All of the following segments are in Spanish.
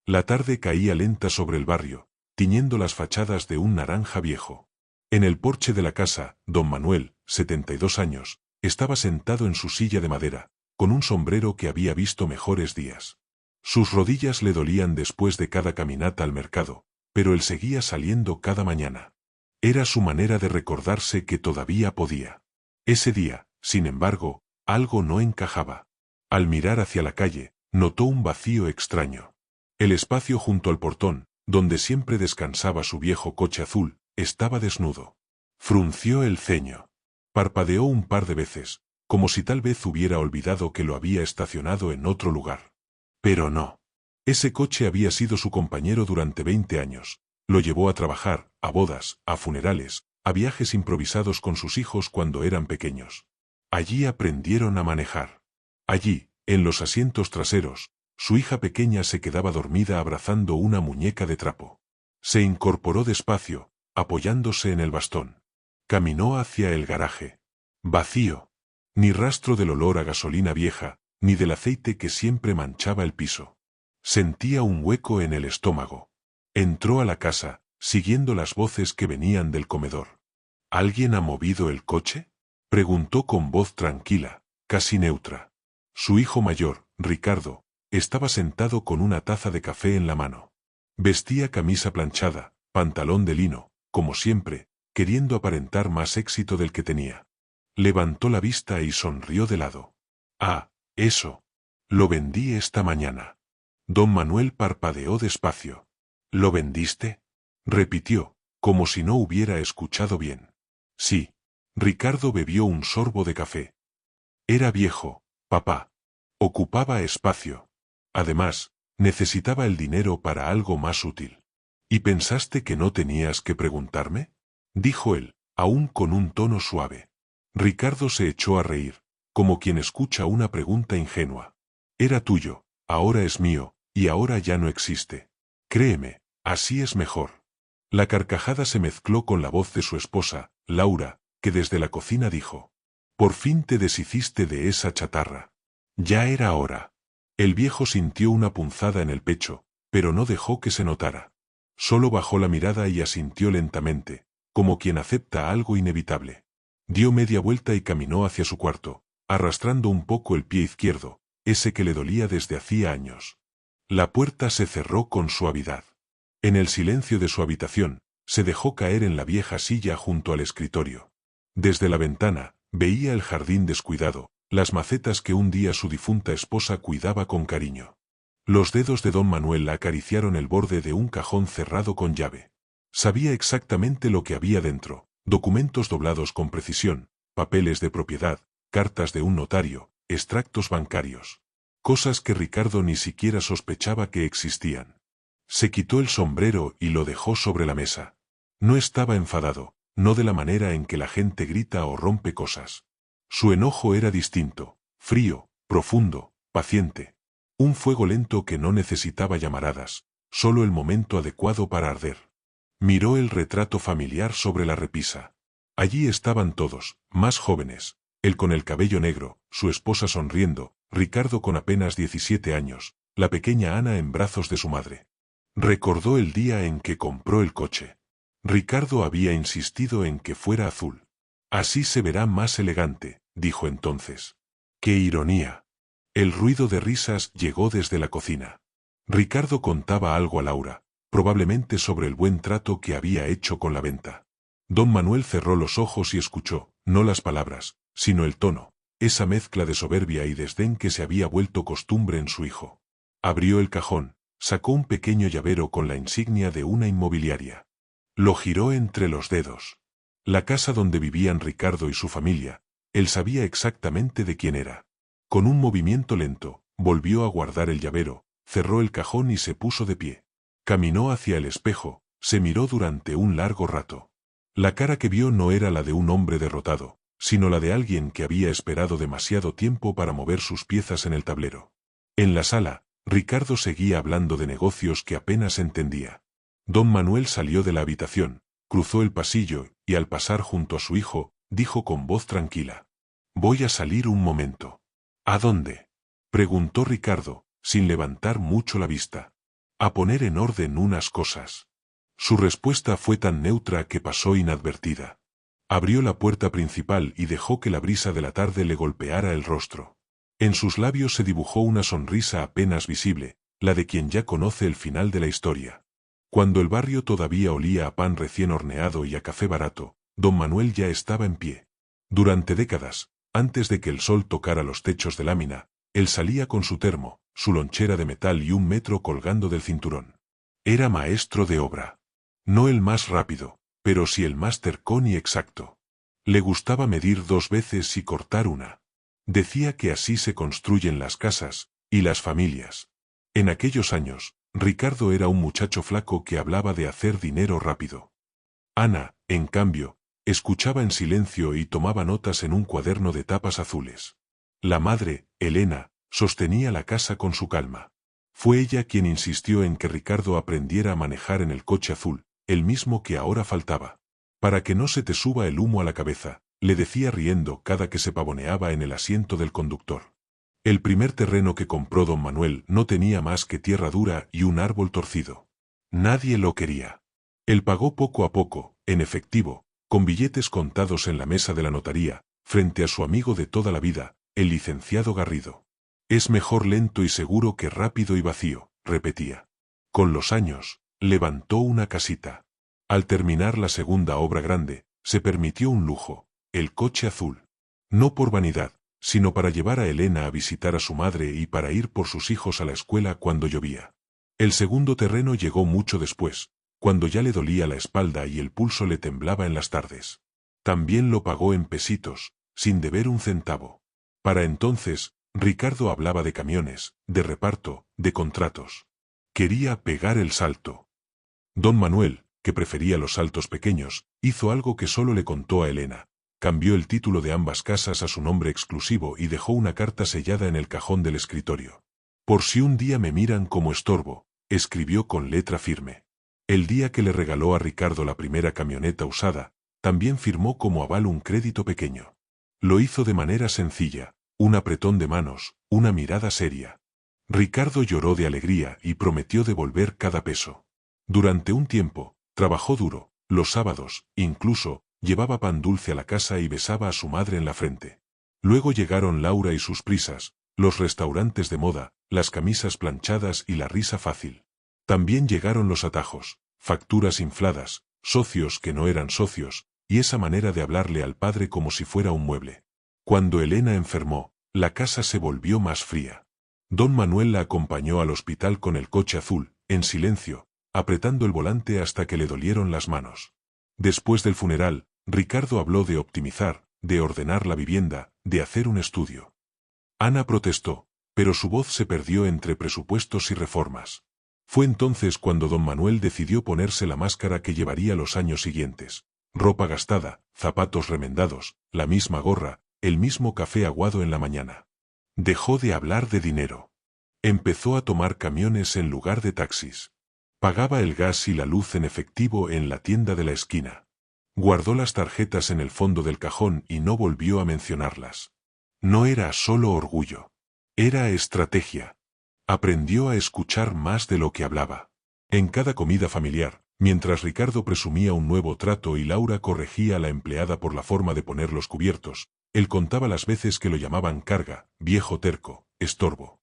La tarde caía lenta sobre el barrio, tiñendo las fachadas de un naranja viejo. En el porche de la casa, don Manuel, 72 años, estaba sentado en su silla de madera, con un sombrero que había visto mejores días. Sus rodillas le dolían después de cada caminata al mercado, pero él seguía saliendo cada mañana. Era su manera de recordarse que todavía podía. Ese día, sin embargo, algo no encajaba. Al mirar hacia la calle, notó un vacío extraño. El espacio junto al portón, donde siempre descansaba su viejo coche azul, estaba desnudo. Frunció el ceño. Parpadeó un par de veces, como si tal vez hubiera olvidado que lo había estacionado en otro lugar. Pero no. Ese coche había sido su compañero durante 20 años. Lo llevó a trabajar, a bodas, a funerales, a viajes improvisados con sus hijos cuando eran pequeños. Allí aprendieron a manejar. Allí, en los asientos traseros, su hija pequeña se quedaba dormida abrazando una muñeca de trapo. Se incorporó despacio, apoyándose en el bastón. Caminó hacia el garaje. Vacío. Ni rastro del olor a gasolina vieja, ni del aceite que siempre manchaba el piso. Sentía un hueco en el estómago. Entró a la casa, siguiendo las voces que venían del comedor. ¿Alguien ha movido el coche?, preguntó con voz tranquila, casi neutra. Su hijo mayor, Ricardo, estaba sentado con una taza de café en la mano. Vestía camisa planchada, pantalón de lino, como siempre, queriendo aparentar más éxito del que tenía. Levantó la vista y sonrió de lado. Ah, eso. Lo vendí esta mañana. Don Manuel parpadeó despacio. ¿Lo vendiste?, repitió, como si no hubiera escuchado bien. Sí. Ricardo bebió un sorbo de café. Era viejo, papá. Ocupaba espacio. Además, necesitaba el dinero para algo más útil. ¿Y pensaste que no tenías que preguntarme?, dijo él, aún con un tono suave. Ricardo se echó a reír, como quien escucha una pregunta ingenua. Era tuyo, ahora es mío, y ahora ya no existe. Créeme, así es mejor. La carcajada se mezcló con la voz de su esposa, Laura, que desde la cocina dijo: «Por fin te deshiciste de esa chatarra». Ya era hora. El viejo sintió una punzada en el pecho, pero no dejó que se notara. Solo bajó la mirada y asintió lentamente, como quien acepta algo inevitable. Dio media vuelta y caminó hacia su cuarto, arrastrando un poco el pie izquierdo, ese que le dolía desde hacía años. La puerta se cerró con suavidad. En el silencio de su habitación, se dejó caer en la vieja silla junto al escritorio. Desde la ventana, veía el jardín descuidado, las macetas que un día su difunta esposa cuidaba con cariño. Los dedos de don Manuel acariciaron el borde de un cajón cerrado con llave. Sabía exactamente lo que había dentro: documentos doblados con precisión, papeles de propiedad, cartas de un notario, extractos bancarios. Cosas que Ricardo ni siquiera sospechaba que existían. Se quitó el sombrero y lo dejó sobre la mesa. No estaba enfadado, no de la manera en que la gente grita o rompe cosas. Su enojo era distinto, frío, profundo, paciente. Un fuego lento que no necesitaba llamaradas, solo el momento adecuado para arder. Miró el retrato familiar sobre la repisa. Allí estaban todos, más jóvenes: él con el cabello negro, su esposa sonriendo, Ricardo con apenas 17 años, la pequeña Ana en brazos de su madre. Recordó el día en que compró el coche. Ricardo había insistido en que fuera azul. «Así se verá más elegante», dijo entonces. ¡Qué ironía! El ruido de risas llegó desde la cocina. Ricardo contaba algo a Laura, probablemente sobre el buen trato que había hecho con la venta. Don Manuel cerró los ojos y escuchó, no las palabras, sino el tono, esa mezcla de soberbia y desdén que se había vuelto costumbre en su hijo. Abrió el cajón, sacó un pequeño llavero con la insignia de una inmobiliaria. Lo giró entre los dedos. La casa donde vivían Ricardo y su familia, él sabía exactamente de quién era. Con un movimiento lento, volvió a guardar el llavero, cerró el cajón y se puso de pie. Caminó hacia el espejo, se miró durante un largo rato. La cara que vio no era la de un hombre derrotado, sino la de alguien que había esperado demasiado tiempo para mover sus piezas en el tablero. En la sala, Ricardo seguía hablando de negocios que apenas entendía. Don Manuel salió de la habitación, cruzó el pasillo y al pasar junto a su hijo, dijo con voz tranquila: «Voy a salir un momento». «¿A dónde?», preguntó Ricardo, sin levantar mucho la vista. A poner en orden unas cosas. Su respuesta fue tan neutra que pasó inadvertida. Abrió la puerta principal y dejó que la brisa de la tarde le golpeara el rostro. En sus labios se dibujó una sonrisa apenas visible, la de quien ya conoce el final de la historia. Cuando el barrio todavía olía a pan recién horneado y a café barato, don Manuel ya estaba en pie. Durante décadas, antes de que el sol tocara los techos de lámina, él salía con su termo, su lonchera de metal y un metro colgando del cinturón. Era maestro de obra. No el más rápido, pero sí el más tercón y exacto. Le gustaba medir 2 veces y cortar una. Decía que así se construyen las casas y las familias. En aquellos años, Ricardo era un muchacho flaco que hablaba de hacer dinero rápido. Ana, en cambio, escuchaba en silencio y tomaba notas en un cuaderno de tapas azules. La madre, Elena, sostenía la casa con su calma. Fue ella quien insistió en que Ricardo aprendiera a manejar en el coche azul, el mismo que ahora faltaba. Para que no se te suba el humo a la cabeza, le decía riendo cada que se pavoneaba en el asiento del conductor. El primer terreno que compró don Manuel no tenía más que tierra dura y un árbol torcido. Nadie lo quería. Él pagó poco a poco, en efectivo, con billetes contados en la mesa de la notaría, frente a su amigo de toda la vida, el licenciado Garrido. Es mejor lento y seguro que rápido y vacío, repetía. Con los años, levantó una casita. Al terminar la segunda obra grande, se permitió un lujo, el coche azul. No por vanidad, sino para llevar a Elena a visitar a su madre y para ir por sus hijos a la escuela cuando llovía. El segundo terreno llegó mucho después, cuando ya le dolía la espalda y el pulso le temblaba en las tardes. También lo pagó en pesitos, sin deber un centavo. Para entonces, Ricardo hablaba de camiones, de reparto, de contratos. Quería pegar el salto. Don Manuel, que prefería los saltos pequeños, hizo algo que solo le contó a Elena. Cambió el título de ambas casas a su nombre exclusivo y dejó una carta sellada en el cajón del escritorio. Por si un día me miran como estorbo, escribió con letra firme. El día que le regaló a Ricardo la primera camioneta usada, también firmó como aval un crédito pequeño. Lo hizo de manera sencilla, un apretón de manos, una mirada seria. Ricardo lloró de alegría y prometió devolver cada peso. Durante un tiempo, trabajó duro, los sábados, incluso, llevaba pan dulce a la casa y besaba a su madre en la frente. Luego llegaron Laura y sus prisas, los restaurantes de moda, las camisas planchadas y la risa fácil. También llegaron los atajos, facturas infladas, socios que no eran socios, y esa manera de hablarle al padre como si fuera un mueble. Cuando Elena enfermó, la casa se volvió más fría. Don Manuel la acompañó al hospital con el coche azul, en silencio, apretando el volante hasta que le dolieron las manos. Después del funeral, Ricardo habló de optimizar, de ordenar la vivienda, de hacer un estudio. Ana protestó, pero su voz se perdió entre presupuestos y reformas. Fue entonces cuando don Manuel decidió ponerse la máscara que llevaría los años siguientes. Ropa gastada, zapatos remendados, la misma gorra, el mismo café aguado en la mañana. Dejó de hablar de dinero. Empezó a tomar camiones en lugar de taxis. Pagaba el gas y la luz en efectivo en la tienda de la esquina. Guardó las tarjetas en el fondo del cajón y no volvió a mencionarlas. No era solo orgullo. Era estrategia. Aprendió a escuchar más de lo que hablaba. En cada comida familiar, mientras Ricardo presumía un nuevo trato y Laura corregía a la empleada por la forma de poner los cubiertos, él contaba las veces que lo llamaban carga, viejo terco, estorbo.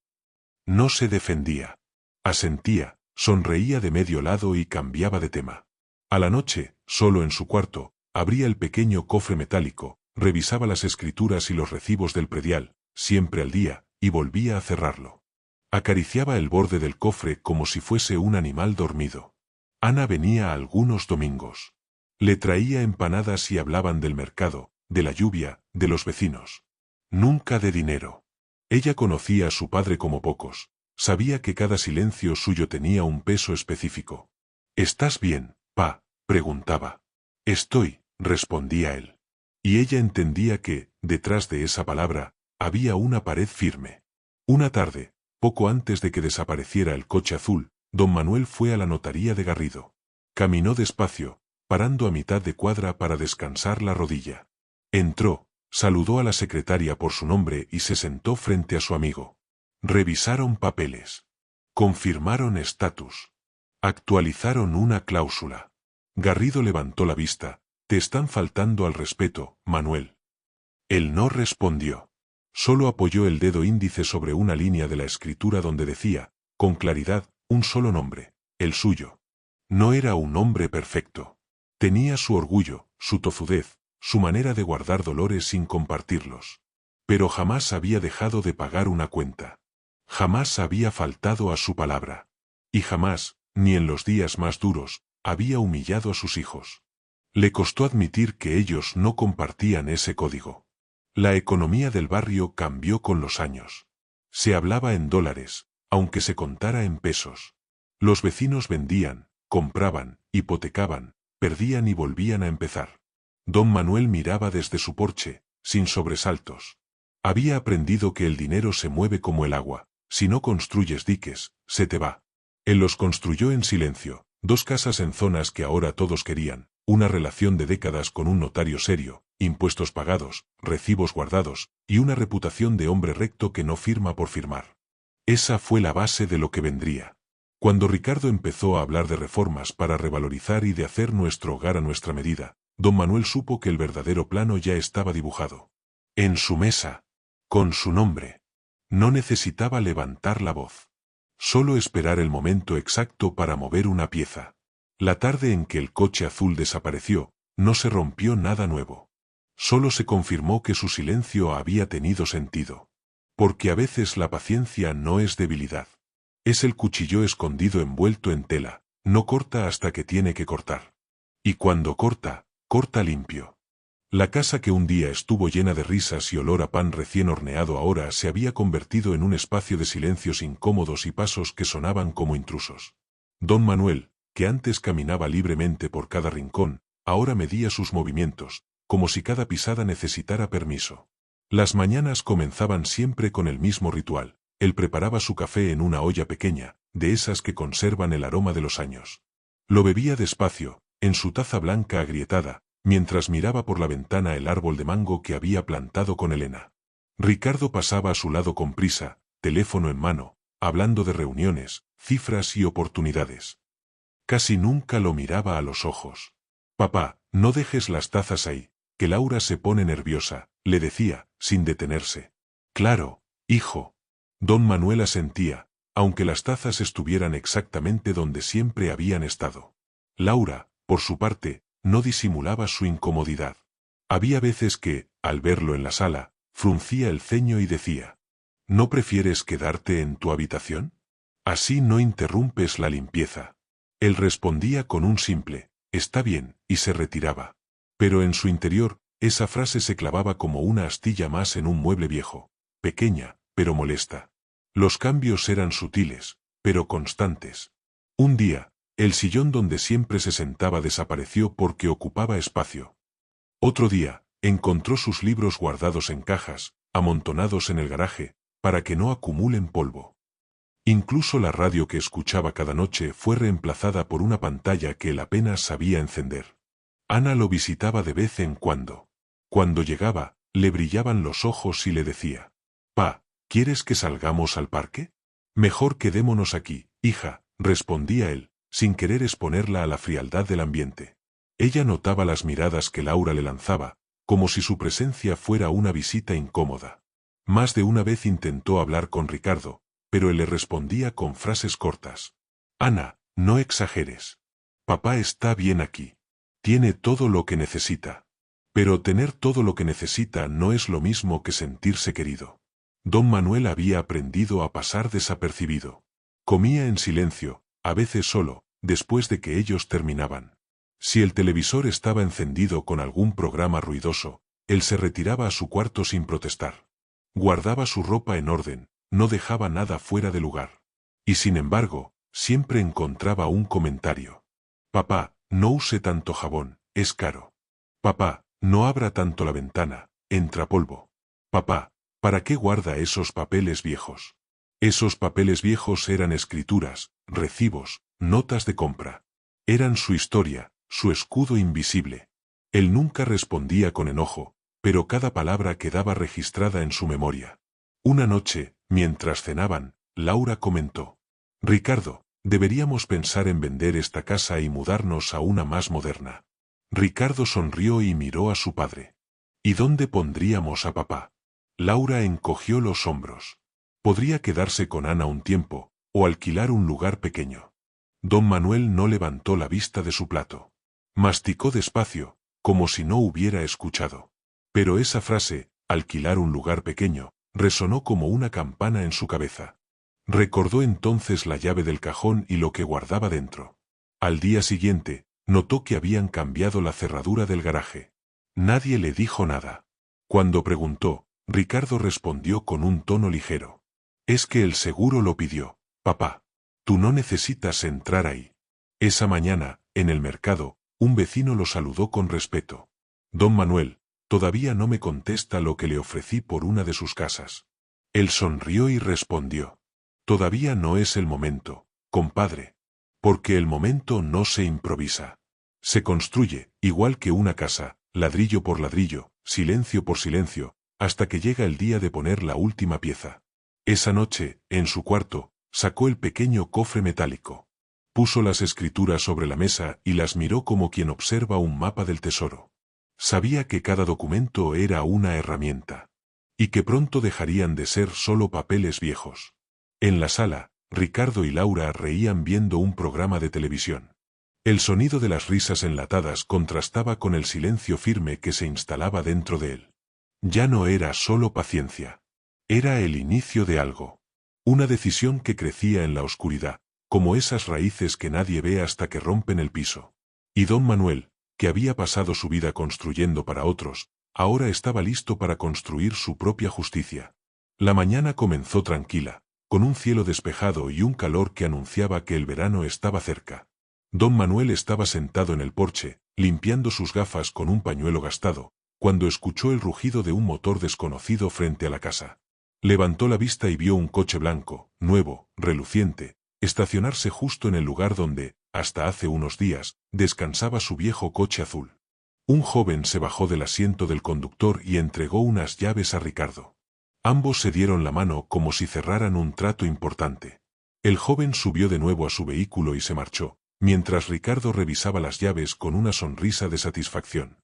No se defendía. Asentía, sonreía de medio lado y cambiaba de tema. A la noche, solo en su cuarto, abría el pequeño cofre metálico, revisaba las escrituras y los recibos del predial, siempre al día, y volvía a cerrarlo. Acariciaba el borde del cofre como si fuese un animal dormido. Ana venía algunos domingos. Le traía empanadas y hablaban del mercado, de la lluvia, de los vecinos. Nunca de dinero. Ella conocía a su padre como pocos. Sabía que cada silencio suyo tenía un peso específico. ¿Estás bien, pa?, preguntaba. Estoy, respondía él. Y ella entendía que, detrás de esa palabra, había una pared firme. Una tarde, poco antes de que desapareciera el coche azul, don Manuel fue a la notaría de Garrido. Caminó despacio, parando a mitad de cuadra para descansar la rodilla. Entró, saludó a la secretaria por su nombre y se sentó frente a su amigo. Revisaron papeles. Confirmaron estatus. Actualizaron una cláusula. Garrido levantó la vista. Te están faltando al respeto, Manuel. Él no respondió. Solo apoyó el dedo índice sobre una línea de la escritura donde decía, con claridad, un solo nombre, el suyo. No era un hombre perfecto. Tenía su orgullo, su tozudez, su manera de guardar dolores sin compartirlos. Pero jamás había dejado de pagar una cuenta. Jamás había faltado a su palabra. Y jamás, ni en los días más duros, había humillado a sus hijos. Le costó admitir que ellos no compartían ese código. La economía del barrio cambió con los años. Se hablaba en dólares, aunque se contara en pesos. Los vecinos vendían, compraban, hipotecaban, perdían y volvían a empezar. Don Manuel miraba desde su porche, sin sobresaltos. Había aprendido que el dinero se mueve como el agua. Si no construyes diques, se te va. Él los construyó en silencio, 2 casas en zonas que ahora todos querían, una relación de décadas con un notario serio, impuestos pagados, recibos guardados, y una reputación de hombre recto que no firma por firmar. Esa fue la base de lo que vendría. Cuando Ricardo empezó a hablar de reformas para revalorizar y de hacer nuestro hogar a nuestra medida, don Manuel supo que el verdadero plano ya estaba dibujado. En su mesa. Con su nombre. No necesitaba levantar la voz. Solo esperar el momento exacto para mover una pieza. La tarde en que el coche azul desapareció, no se rompió nada nuevo. Solo se confirmó que su silencio había tenido sentido. Porque a veces la paciencia no es debilidad. Es el cuchillo escondido envuelto en tela, no corta hasta que tiene que cortar. Y cuando corta, corta limpio. La casa que un día estuvo llena de risas y olor a pan recién horneado ahora se había convertido en un espacio de silencios incómodos y pasos que sonaban como intrusos. Don Manuel, que antes caminaba libremente por cada rincón, ahora medía sus movimientos, como si cada pisada necesitara permiso. Las mañanas comenzaban siempre con el mismo ritual. Él preparaba su café en una olla pequeña, de esas que conservan el aroma de los años. Lo bebía despacio, en su taza blanca agrietada, mientras miraba por la ventana el árbol de mango que había plantado con Elena. Ricardo pasaba a su lado con prisa, teléfono en mano, hablando de reuniones, cifras y oportunidades. Casi nunca lo miraba a los ojos. Papá, no dejes las tazas ahí, que Laura se pone nerviosa, le decía, sin detenerse. Claro, hijo. Don Manuel asentía, aunque las tazas estuvieran exactamente donde siempre habían estado. Laura, por su parte, no disimulaba su incomodidad. Había veces que, al verlo en la sala, fruncía el ceño y decía, ¿no prefieres quedarte en tu habitación? Así no interrumpes la limpieza. Él respondía con un simple, está bien, y se retiraba. Pero en su interior, esa frase se clavaba como una astilla más en un mueble viejo, pequeña, pero molesta. Los cambios eran sutiles, pero constantes. Un día, el sillón donde siempre se sentaba desapareció porque ocupaba espacio. Otro día, encontró sus libros guardados en cajas, amontonados en el garaje, para que no acumulen polvo. Incluso la radio que escuchaba cada noche fue reemplazada por una pantalla que él apenas sabía encender. Ana lo visitaba de vez en cuando. Cuando llegaba, le brillaban los ojos y le decía, «Pa, ¿quieres que salgamos al parque?» «Mejor quedémonos aquí, hija», respondía él, sin querer exponerla a la frialdad del ambiente. Ella notaba las miradas que Laura le lanzaba, como si su presencia fuera una visita incómoda. Más de una vez intentó hablar con Ricardo, pero él le respondía con frases cortas. «Ana, no exageres. Papá está bien aquí. Tiene todo lo que necesita». Pero tener todo lo que necesita no es lo mismo que sentirse querido. Don Manuel había aprendido a pasar desapercibido. Comía en silencio, a veces solo, después de que ellos terminaban. Si el televisor estaba encendido con algún programa ruidoso, él se retiraba a su cuarto sin protestar. Guardaba su ropa en orden, no dejaba nada fuera de lugar. Y sin embargo, siempre encontraba un comentario. «Papá, no use tanto jabón, es caro. Papá, no abra tanto la ventana, entra polvo. Papá, ¿para qué guarda esos papeles viejos?» Esos papeles viejos eran escrituras, recibos, notas de compra. Eran su historia, su escudo invisible. Él nunca respondía con enojo, pero cada palabra quedaba registrada en su memoria. Una noche, mientras cenaban, Laura comentó, Ricardo, deberíamos pensar en vender esta casa y mudarnos a una más moderna. Ricardo sonrió y miró a su padre. ¿Y dónde pondríamos a papá? Laura encogió los hombros. Podría quedarse con Ana un tiempo, o alquilar un lugar pequeño. Don Manuel no levantó la vista de su plato. Masticó despacio, como si no hubiera escuchado. Pero esa frase, alquilar un lugar pequeño, resonó como una campana en su cabeza. Recordó entonces la llave del cajón y lo que guardaba dentro. Al día siguiente, notó que habían cambiado la cerradura del garaje. Nadie le dijo nada. Cuando preguntó, Ricardo respondió con un tono ligero. Es que el seguro lo pidió, papá. Tú no necesitas entrar ahí. Esa mañana, en el mercado, un vecino lo saludó con respeto. Don Manuel, todavía no me contesta lo que le ofrecí por una de sus casas. Él sonrió y respondió. Todavía no es el momento, compadre. Porque el momento no se improvisa. Se construye, igual que una casa, ladrillo por ladrillo, silencio por silencio, hasta que llega el día de poner la última pieza. Esa noche, en su cuarto, sacó el pequeño cofre metálico. Puso las escrituras sobre la mesa y las miró como quien observa un mapa del tesoro. Sabía que cada documento era una herramienta. Y que pronto dejarían de ser solo papeles viejos. En la sala, Ricardo y Laura reían viendo un programa de televisión. El sonido de las risas enlatadas contrastaba con el silencio firme que se instalaba dentro de él. Ya no era solo paciencia. Era el inicio de algo. Una decisión que crecía en la oscuridad, como esas raíces que nadie ve hasta que rompen el piso. Y don Manuel, que había pasado su vida construyendo para otros, ahora estaba listo para construir su propia justicia. La mañana comenzó tranquila, con un cielo despejado y un calor que anunciaba que el verano estaba cerca. Don Manuel estaba sentado en el porche, limpiando sus gafas con un pañuelo gastado, cuando escuchó el rugido de un motor desconocido frente a la casa. Levantó la vista y vio un coche blanco, nuevo, reluciente, estacionarse justo en el lugar donde, hasta hace unos días, descansaba su viejo coche azul. Un joven se bajó del asiento del conductor y entregó unas llaves a Ricardo. Ambos se dieron la mano como si cerraran un trato importante. El joven subió de nuevo a su vehículo y se marchó, mientras Ricardo revisaba las llaves con una sonrisa de satisfacción.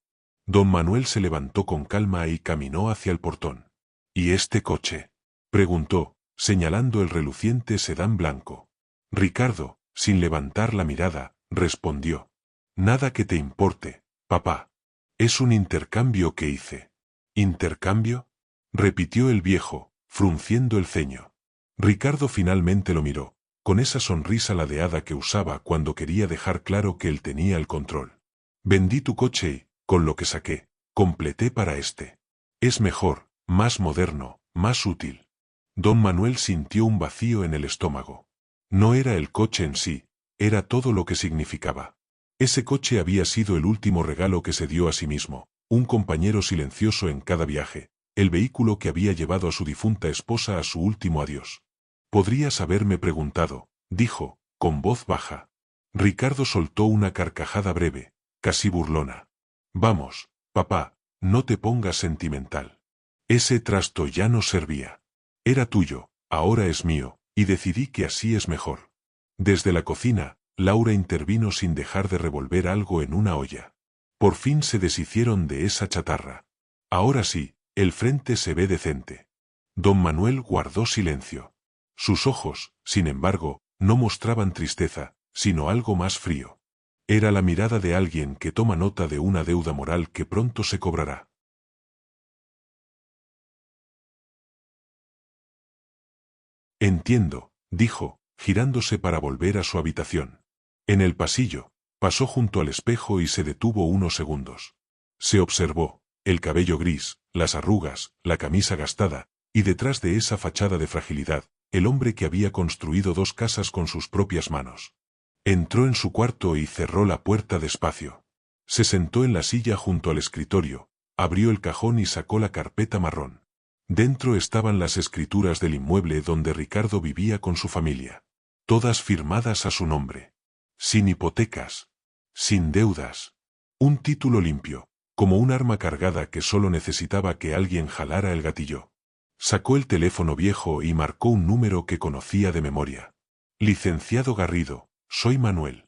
Don Manuel se levantó con calma y caminó hacia el portón. ¿Y este coche?, preguntó, señalando el reluciente sedán blanco. Ricardo, sin levantar la mirada, respondió. Nada que te importe, papá. Es un intercambio que hice. ¿Intercambio?, repitió el viejo, frunciendo el ceño. Ricardo finalmente lo miró, con esa sonrisa ladeada que usaba cuando quería dejar claro que él tenía el control. Vendí tu coche y, con lo que saqué, completé para este. Es mejor, más moderno, más útil. Don Manuel sintió un vacío en el estómago. No era el coche en sí, era todo lo que significaba. Ese coche había sido el último regalo que se dio a sí mismo, un compañero silencioso en cada viaje, el vehículo que había llevado a su difunta esposa a su último adiós. Podrías haberme preguntado, dijo, con voz baja. Ricardo soltó una carcajada breve, casi burlona. Vamos, papá, no te pongas sentimental. Ese trasto ya no servía. Era tuyo, ahora es mío, y decidí que así es mejor. Desde la cocina, Laura intervino sin dejar de revolver algo en una olla. Por fin se deshicieron de esa chatarra. Ahora sí, el frente se ve decente. Don Manuel guardó silencio. Sus ojos, sin embargo, no mostraban tristeza, sino algo más frío. Era la mirada de alguien que toma nota de una deuda moral que pronto se cobrará. Entiendo, dijo, girándose para volver a su habitación. En el pasillo, pasó junto al espejo y se detuvo unos segundos. Se observó, el cabello gris, las arrugas, la camisa gastada, y detrás de esa fachada de fragilidad, el hombre que había construido 2 casas con sus propias manos. Entró en su cuarto y cerró la puerta despacio. Se sentó en la silla junto al escritorio, abrió el cajón y sacó la carpeta marrón. Dentro estaban las escrituras del inmueble donde Ricardo vivía con su familia. Todas firmadas a su nombre. Sin hipotecas. Sin deudas. Un título limpio, como un arma cargada que solo necesitaba que alguien jalara el gatillo. Sacó el teléfono viejo y marcó un número que conocía de memoria. Licenciado Garrido, soy Manuel.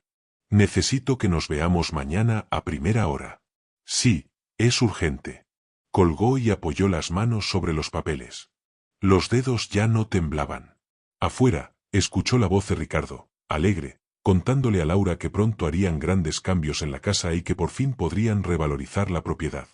Necesito que nos veamos mañana a primera hora. Sí, es urgente. Colgó y apoyó las manos sobre los papeles. Los dedos ya no temblaban. Afuera, escuchó la voz de Ricardo, alegre, contándole a Laura que pronto harían grandes cambios en la casa y que por fin podrían revalorizar la propiedad.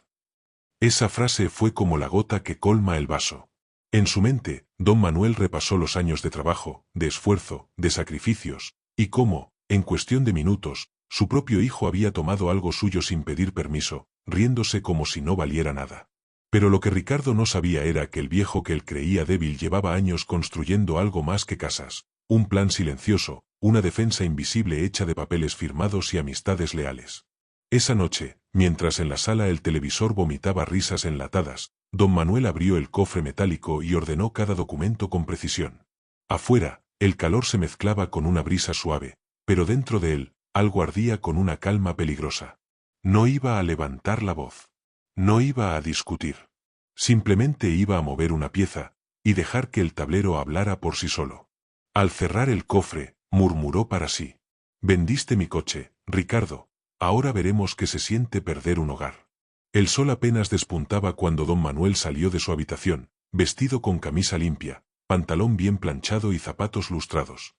Esa frase fue como la gota que colma el vaso. En su mente, don Manuel repasó los años de trabajo, de esfuerzo, de sacrificios, y cómo, en cuestión de minutos, su propio hijo había tomado algo suyo sin pedir permiso, riéndose como si no valiera nada. Pero lo que Ricardo no sabía era que el viejo que él creía débil llevaba años construyendo algo más que casas, un plan silencioso, una defensa invisible hecha de papeles firmados y amistades leales. Esa noche, mientras en la sala el televisor vomitaba risas enlatadas, don Manuel abrió el cofre metálico y ordenó cada documento con precisión. Afuera, el calor se mezclaba con una brisa suave, pero dentro de él, algo ardía con una calma peligrosa. No iba a levantar la voz. No iba a discutir. Simplemente iba a mover una pieza, y dejar que el tablero hablara por sí solo. Al cerrar el cofre, murmuró para sí. Vendiste mi coche, Ricardo. Ahora veremos qué se siente perder un hogar. El sol apenas despuntaba cuando don Manuel salió de su habitación, vestido con camisa limpia, pantalón bien planchado y zapatos lustrados.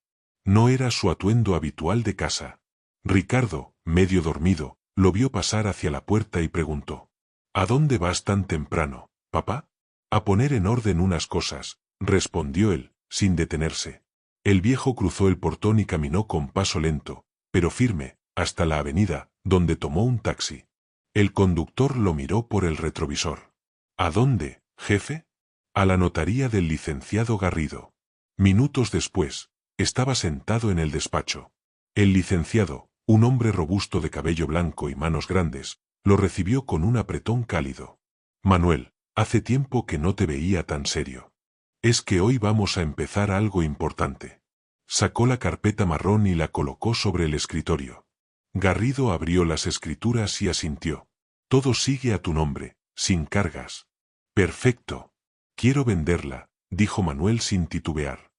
No era su atuendo habitual de casa. Ricardo, medio dormido, lo vio pasar hacia la puerta y preguntó: ¿A dónde vas tan temprano, papá? A poner en orden unas cosas, respondió él, sin detenerse. El viejo cruzó el portón y caminó con paso lento, pero firme, hasta la avenida, donde tomó un taxi. El conductor lo miró por el retrovisor. ¿A dónde, jefe? A la notaría del licenciado Garrido. Minutos después, estaba sentado en el despacho. El licenciado, un hombre robusto de cabello blanco y manos grandes, lo recibió con un apretón cálido. Manuel, hace tiempo que no te veía tan serio. Es que hoy vamos a empezar algo importante. Sacó la carpeta marrón y la colocó sobre el escritorio. Garrido abrió las escrituras y asintió. Todo sigue a tu nombre, sin cargas. Perfecto. Quiero venderla, dijo Manuel sin titubear.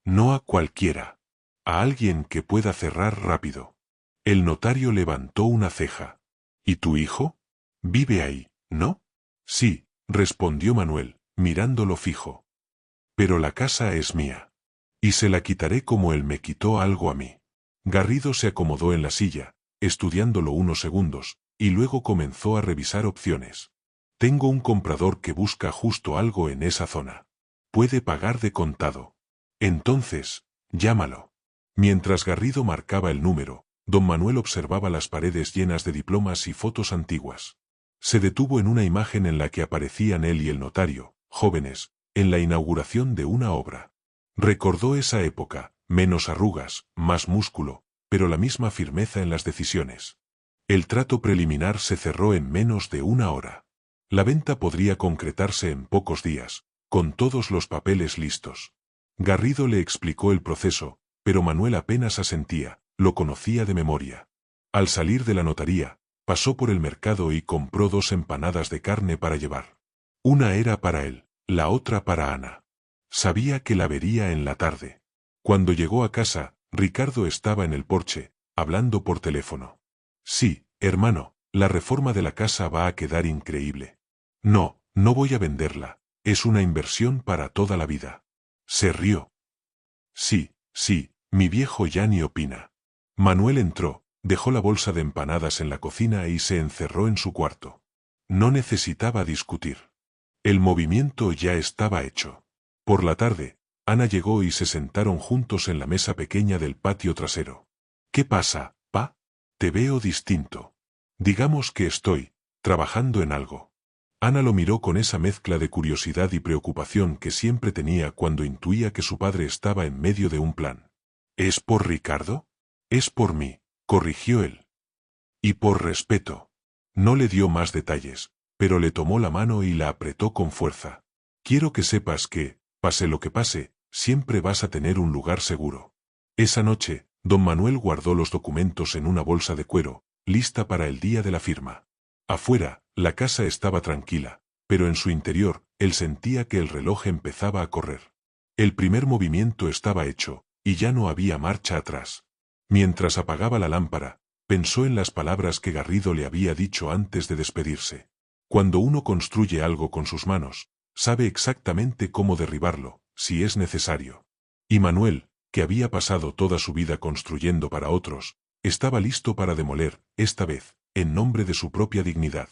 No a cualquiera. A alguien que pueda cerrar rápido. El notario levantó una ceja. ¿Y tu hijo? Vive ahí, ¿no? Sí, respondió Manuel, mirándolo fijo. Pero la casa es mía. Y se la quitaré como él me quitó algo a mí. Garrido se acomodó en la silla, estudiándolo unos segundos, y luego comenzó a revisar opciones. Tengo un comprador que busca justo algo en esa zona. Puede pagar de contado. Entonces, llámalo. Mientras Garrido marcaba el número, don Manuel observaba las paredes llenas de diplomas y fotos antiguas. Se detuvo en una imagen en la que aparecían él y el notario, jóvenes, en la inauguración de una obra. Recordó esa época, menos arrugas, más músculo, pero la misma firmeza en las decisiones. El trato preliminar se cerró en menos de una hora. La venta podría concretarse en pocos días, con todos los papeles listos. Garrido le explicó el proceso, pero Manuel apenas asentía, lo conocía de memoria. Al salir de la notaría, pasó por el mercado y compró 2 empanadas de carne para llevar. Una era para él, la otra para Ana. Sabía que la vería en la tarde. Cuando llegó a casa, Ricardo estaba en el porche, hablando por teléfono. Sí, hermano, la reforma de la casa va a quedar increíble. No, no voy a venderla, es una inversión para toda la vida. Se rió. Sí, mi viejo ya ni opina. Manuel entró, dejó la bolsa de empanadas en la cocina y se encerró en su cuarto. No necesitaba discutir. El movimiento ya estaba hecho. Por la tarde, Ana llegó y se sentaron juntos en la mesa pequeña del patio trasero. ¿Qué pasa, pa? Te veo distinto. Digamos que estoy trabajando en algo. Ana lo miró con esa mezcla de curiosidad y preocupación que siempre tenía cuando intuía que su padre estaba en medio de un plan. ¿Es por Ricardo? Es por mí, corrigió él. Y por respeto. No le dio más detalles, pero le tomó la mano y la apretó con fuerza. Quiero que sepas que, pase lo que pase, siempre vas a tener un lugar seguro. Esa noche, don Manuel guardó los documentos en una bolsa de cuero, lista para el día de la firma. Afuera, la casa estaba tranquila, pero en su interior, él sentía que el reloj empezaba a correr. El primer movimiento estaba hecho, y ya no había marcha atrás. Mientras apagaba la lámpara, pensó en las palabras que Garrido le había dicho antes de despedirse. Cuando uno construye algo con sus manos, sabe exactamente cómo derribarlo, si es necesario. Y Manuel, que había pasado toda su vida construyendo para otros, estaba listo para demoler, esta vez, en nombre de su propia dignidad.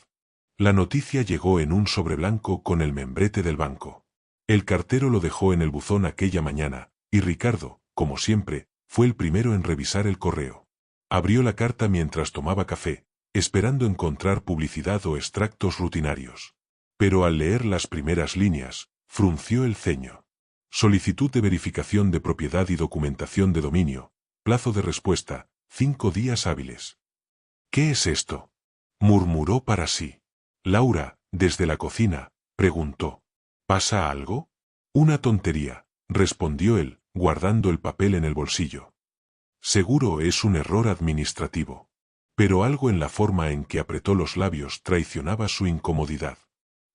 La noticia llegó en un sobre blanco con el membrete del banco. El cartero lo dejó en el buzón aquella mañana, y Ricardo, como siempre, fue el primero en revisar el correo. Abrió la carta mientras tomaba café, esperando encontrar publicidad o extractos rutinarios. Pero al leer las primeras líneas, frunció el ceño. Solicitud de verificación de propiedad y documentación de dominio. Plazo de respuesta, 5 días hábiles. ¿Qué es esto?, murmuró para sí. Laura, desde la cocina, preguntó. ¿Pasa algo? Una tontería, respondió él, guardando el papel en el bolsillo. Seguro es un error administrativo. Pero algo en la forma en que apretó los labios traicionaba su incomodidad.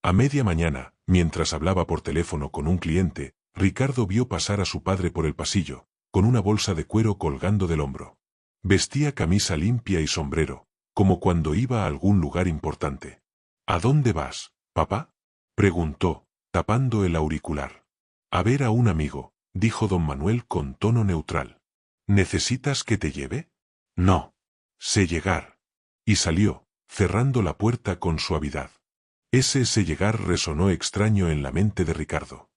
A media mañana, mientras hablaba por teléfono con un cliente, Ricardo vio pasar a su padre por el pasillo, con una bolsa de cuero colgando del hombro. Vestía camisa limpia y sombrero, como cuando iba a algún lugar importante. ¿A dónde vas, papá?, preguntó, tapando el auricular. A ver a un amigo, dijo don Manuel con tono neutral. ¿Necesitas que te lleve? No. Sé llegar. Y salió, cerrando la puerta con suavidad. Ese sé llegar resonó extraño en la mente de Ricardo.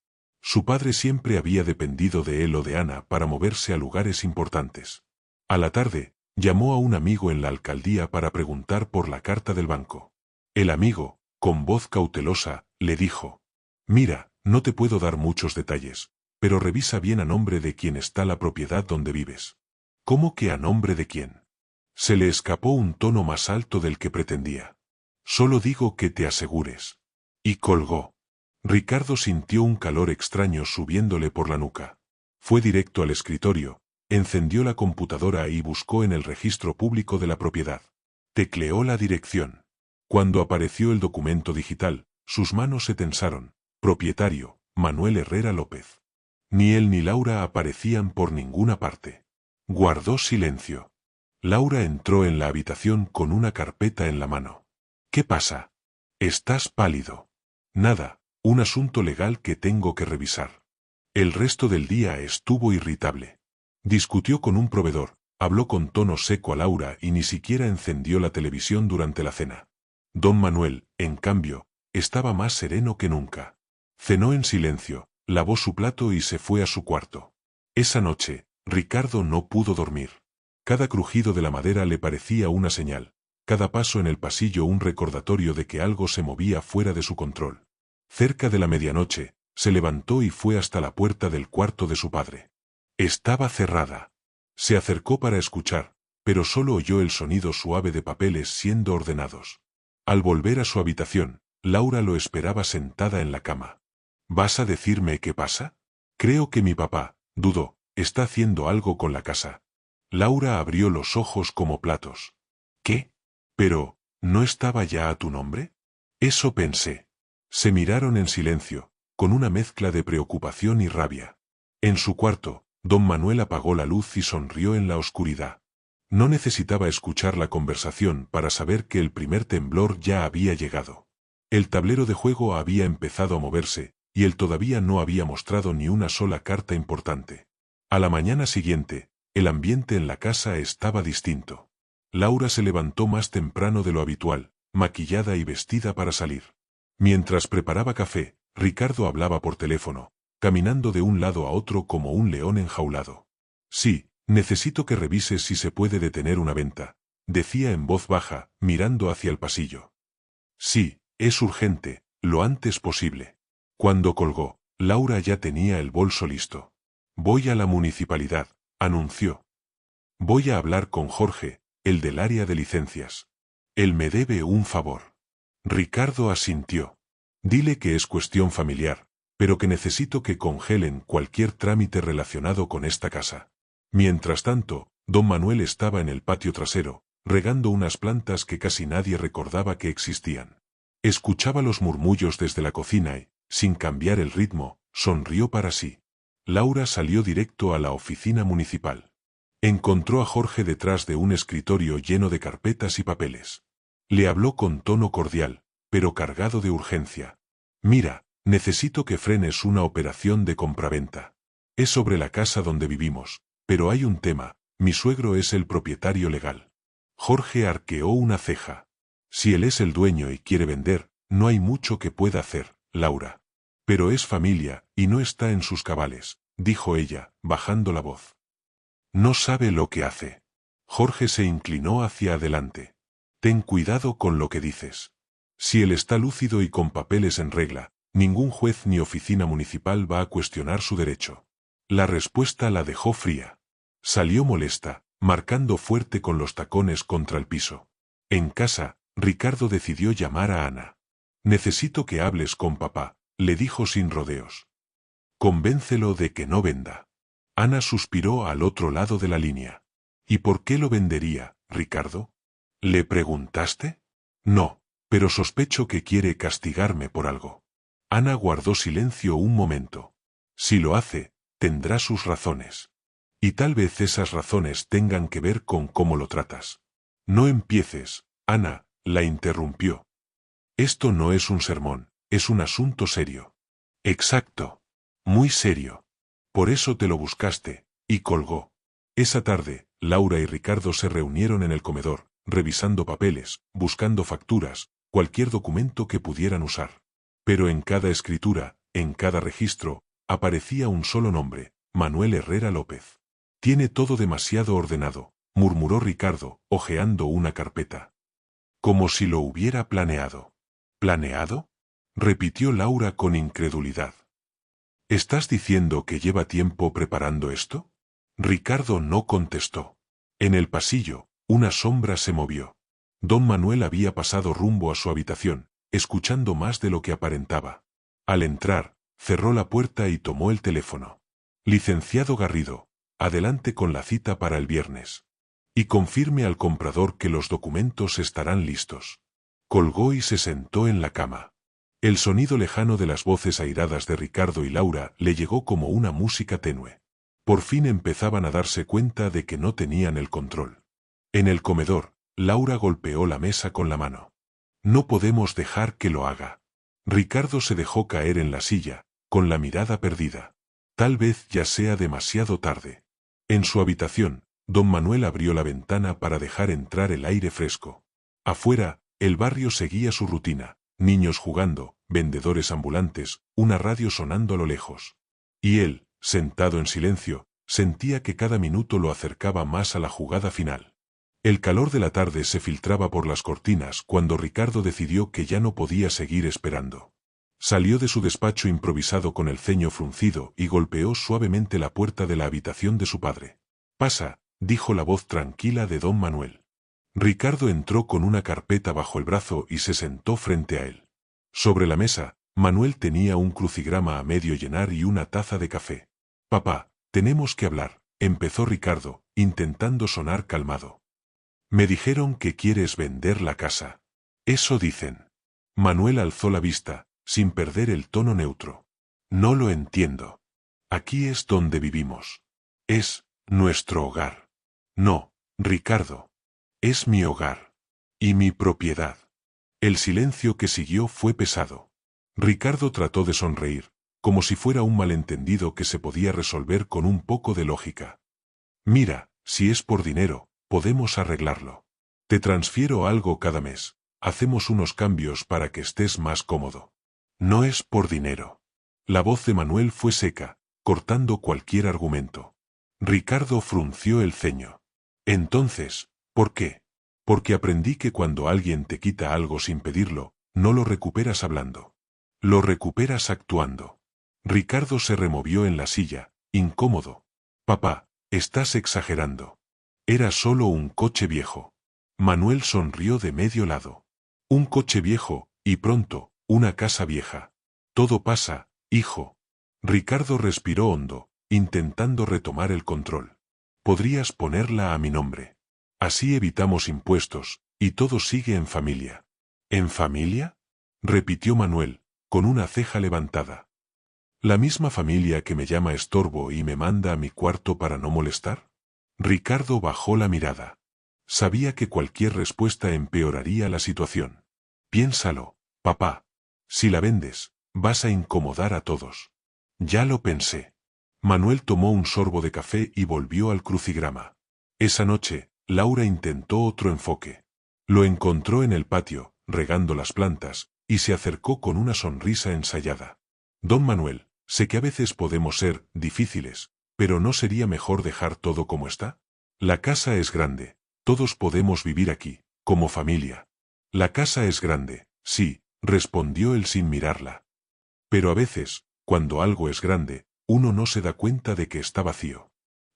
Su padre siempre había dependido de él o de Ana para moverse a lugares importantes. A la tarde, llamó a un amigo en la alcaldía para preguntar por la carta del banco. El amigo, con voz cautelosa, le dijo: «Mira, no te puedo dar muchos detalles, pero revisa bien a nombre de quién está la propiedad donde vives». «¿Cómo que a nombre de quién?». Se le escapó un tono más alto del que pretendía. «Solo digo que te asegures». Y colgó. Ricardo sintió un calor extraño subiéndole por la nuca. Fue directo al escritorio, encendió la computadora y buscó en el registro público de la propiedad. Tecleó la dirección. Cuando apareció el documento digital, sus manos se tensaron. Propietario, Manuel Herrera López. Ni él ni Laura aparecían por ninguna parte. Guardó silencio. Laura entró en la habitación con una carpeta en la mano. «¿Qué pasa? Estás pálido». «Nada, un asunto legal que tengo que revisar». El resto del día estuvo irritable. Discutió con un proveedor, habló con tono seco a Laura y ni siquiera encendió la televisión durante la cena. Don Manuel, en cambio, estaba más sereno que nunca. Cenó en silencio, lavó su plato y se fue a su cuarto. Esa noche, Ricardo no pudo dormir. Cada crujido de la madera le parecía una señal, cada paso en el pasillo un recordatorio de que algo se movía fuera de su control. Cerca de la medianoche, se levantó y fue hasta la puerta del cuarto de su padre. Estaba cerrada. Se acercó para escuchar, pero solo oyó el sonido suave de papeles siendo ordenados. Al volver a su habitación, Laura lo esperaba sentada en la cama. «¿Vas a decirme qué pasa?». «Creo que mi papá», dudó, «está haciendo algo con la casa». Laura abrió los ojos como platos. «¿Qué? Pero, ¿no estaba ya a tu nombre?». «Eso pensé». Se miraron en silencio, con una mezcla de preocupación y rabia. En su cuarto, don Manuel apagó la luz y sonrió en la oscuridad. No necesitaba escuchar la conversación para saber que el primer temblor ya había llegado. El tablero de juego había empezado a moverse, y él todavía no había mostrado ni una sola carta importante. A la mañana siguiente, el ambiente en la casa estaba distinto. Laura se levantó más temprano de lo habitual, maquillada y vestida para salir. Mientras preparaba café, Ricardo hablaba por teléfono, caminando de un lado a otro como un león enjaulado. «Sí, necesito que revises si se puede detener una venta», decía en voz baja, mirando hacia el pasillo. «Sí, es urgente, lo antes posible». Cuando colgó, Laura ya tenía el bolso listo. «Voy a la municipalidad», anunció. «Voy a hablar con Jorge, el del área de licencias. Él me debe un favor». Ricardo asintió. «Dile que es cuestión familiar, pero que necesito que congelen cualquier trámite relacionado con esta casa». Mientras tanto, don Manuel estaba en el patio trasero, regando unas plantas que casi nadie recordaba que existían. Escuchaba los murmullos desde la cocina y, sin cambiar el ritmo, sonrió para sí. Laura salió directo a la oficina municipal. Encontró a Jorge detrás de un escritorio lleno de carpetas y papeles. Le habló con tono cordial, pero cargado de urgencia. Mira, necesito que frenes una operación de compraventa. Es sobre la casa donde vivimos, pero hay un tema, mi suegro es el propietario legal. Jorge arqueó una ceja. Si él es el dueño y quiere vender, no hay mucho que pueda hacer, Laura. Pero es familia, y no está en sus cabales, dijo ella, bajando la voz. No sabe lo que hace. Jorge se inclinó hacia adelante. Ten cuidado con lo que dices. Si él está lúcido y con papeles en regla, ningún juez ni oficina municipal va a cuestionar su derecho. La respuesta la dejó fría. Salió molesta, marcando fuerte con los tacones contra el piso. En casa, Ricardo decidió llamar a Ana. Necesito que hables con papá, le dijo sin rodeos. Convéncelo de que no venda. Ana suspiró al otro lado de la línea. ¿Y por qué lo vendería, Ricardo? ¿Le preguntaste? No, pero sospecho que quiere castigarme por algo. Ana guardó silencio un momento. Si lo hace, tendrá sus razones. Y tal vez esas razones tengan que ver con cómo lo tratas. No empieces, Ana, la interrumpió. Esto no es un sermón, es un asunto serio. Exacto. Muy serio. Por eso te lo buscaste, y colgó. Esa tarde, Laura y Ricardo se reunieron en el comedor, revisando papeles, buscando facturas, cualquier documento que pudieran usar. Pero en cada escritura, en cada registro, aparecía un solo nombre, Manuel Herrera López. Tiene todo demasiado ordenado, murmuró Ricardo, hojeando una carpeta. Como si lo hubiera planeado. ¿Planeado? Repitió Laura con incredulidad. ¿Estás diciendo que lleva tiempo preparando esto? Ricardo no contestó. En el pasillo, una sombra se movió. Don Manuel había pasado rumbo a su habitación, escuchando más de lo que aparentaba. Al entrar, cerró la puerta y tomó el teléfono. Licenciado Garrido, adelante con la cita para el viernes. Y confirme al comprador que los documentos estarán listos. Colgó y se sentó en la cama. El sonido lejano de las voces airadas de Ricardo y Laura le llegó como una música tenue. Por fin empezaban a darse cuenta de que no tenían el control. En el comedor, Laura golpeó la mesa con la mano. No podemos dejar que lo haga. Ricardo se dejó caer en la silla, con la mirada perdida. Tal vez ya sea demasiado tarde. En su habitación, don Manuel abrió la ventana para dejar entrar el aire fresco. Afuera, el barrio seguía su rutina. Niños jugando, vendedores ambulantes, una radio sonando a lo lejos. Y él, sentado en silencio, sentía que cada minuto lo acercaba más a la jugada final. El calor de la tarde se filtraba por las cortinas cuando Ricardo decidió que ya no podía seguir esperando. Salió de su despacho improvisado con el ceño fruncido y golpeó suavemente la puerta de la habitación de su padre. «Pasa», dijo la voz tranquila de don Manuel. Ricardo entró con una carpeta bajo el brazo y se sentó frente a él. Sobre la mesa, Manuel tenía un crucigrama a medio llenar y una taza de café. «Papá, tenemos que hablar», empezó Ricardo, intentando sonar calmado. «Me dijeron que quieres vender la casa». «Eso dicen». Manuel alzó la vista, sin perder el tono neutro. «No lo entiendo. Aquí es donde vivimos. Es nuestro hogar». «No, Ricardo. Es mi hogar. Y mi propiedad». El silencio que siguió fue pesado. Ricardo trató de sonreír, como si fuera un malentendido que se podía resolver con un poco de lógica. «Mira, si es por dinero, podemos arreglarlo. Te transfiero algo cada mes, hacemos unos cambios para que estés más cómodo». «No es por dinero». La voz de Manuel fue seca, cortando cualquier argumento. Ricardo frunció el ceño. «Entonces, ¿por qué?» «Porque aprendí que cuando alguien te quita algo sin pedirlo, no lo recuperas hablando. Lo recuperas actuando». Ricardo se removió en la silla, incómodo. «Papá, estás exagerando. Era solo un coche viejo». Manuel sonrió de medio lado. «Un coche viejo, y pronto, una casa vieja. Todo pasa, hijo». Ricardo respiró hondo, intentando retomar el control. «Podrías ponerla a mi nombre. Así evitamos impuestos, y todo sigue en familia». «¿En familia?», repitió Manuel, con una ceja levantada. ¿La misma familia que me llama estorbo y me manda a mi cuarto para no molestar? Ricardo bajó la mirada. Sabía que cualquier respuesta empeoraría la situación. Piénsalo, papá. Si la vendes, vas a incomodar a todos. Ya lo pensé. Manuel tomó un sorbo de café y volvió al crucigrama. Esa noche, Laura intentó otro enfoque. Lo encontró en el patio, regando las plantas, y se acercó con una sonrisa ensayada. Don Manuel, sé que a veces podemos ser difíciles, pero ¿no sería mejor dejar todo como está? La casa es grande, todos podemos vivir aquí, como familia. La casa es grande, sí, respondió él sin mirarla. Pero a veces, cuando algo es grande, uno no se da cuenta de que está vacío.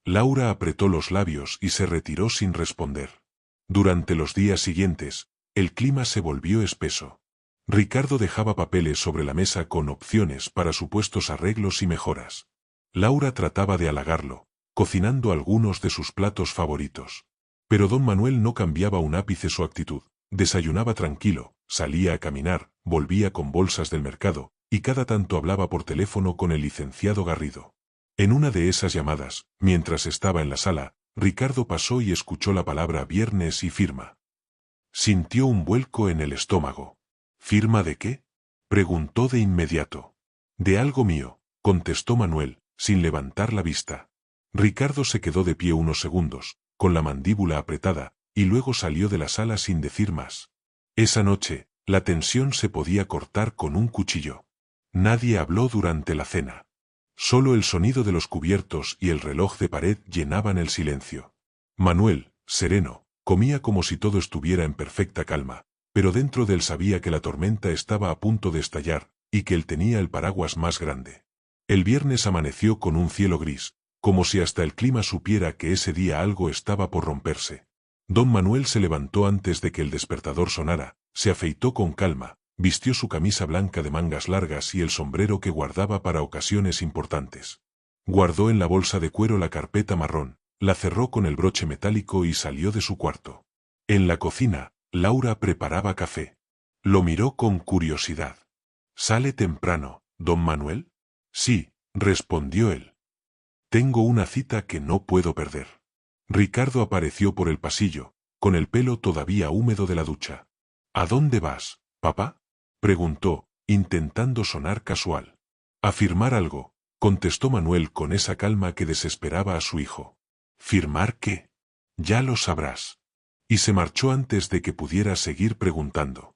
Laura apretó los labios y se retiró sin responder. Durante los días siguientes, el clima se volvió espeso. Ricardo dejaba papeles sobre la mesa con opciones para supuestos arreglos y mejoras. Laura trataba de halagarlo, cocinando algunos de sus platos favoritos. Pero don Manuel no cambiaba un ápice su actitud. Desayunaba tranquilo, salía a caminar, volvía con bolsas del mercado, y cada tanto hablaba por teléfono con el licenciado Garrido. En una de esas llamadas, mientras estaba en la sala, Ricardo pasó y escuchó la palabra viernes y firma. Sintió un vuelco en el estómago. ¿Firma de qué? Preguntó de inmediato. De algo mío, contestó Manuel, sin levantar la vista. Ricardo se quedó de pie unos segundos, con la mandíbula apretada, y luego salió de la sala sin decir más. Esa noche, la tensión se podía cortar con un cuchillo. Nadie habló durante la cena. Solo el sonido de los cubiertos y el reloj de pared llenaban el silencio. Manuel, sereno, comía como si todo estuviera en perfecta calma, pero dentro de él sabía que la tormenta estaba a punto de estallar, y que él tenía el paraguas más grande. El viernes amaneció con un cielo gris, como si hasta el clima supiera que ese día algo estaba por romperse. Don Manuel se levantó antes de que el despertador sonara, se afeitó con calma, vistió su camisa blanca de mangas largas y el sombrero que guardaba para ocasiones importantes. Guardó en la bolsa de cuero la carpeta marrón, la cerró con el broche metálico y salió de su cuarto. En la cocina, Laura preparaba café. Lo miró con curiosidad. ¿Sale temprano, don Manuel? Sí, respondió él. Tengo una cita que no puedo perder. Ricardo apareció por el pasillo, con el pelo todavía húmedo de la ducha. ¿A dónde vas, papá? Preguntó, intentando sonar casual. A firmar algo, contestó Manuel con esa calma que desesperaba a su hijo. ¿Firmar qué? Ya lo sabrás. Y se marchó antes de que pudiera seguir preguntando.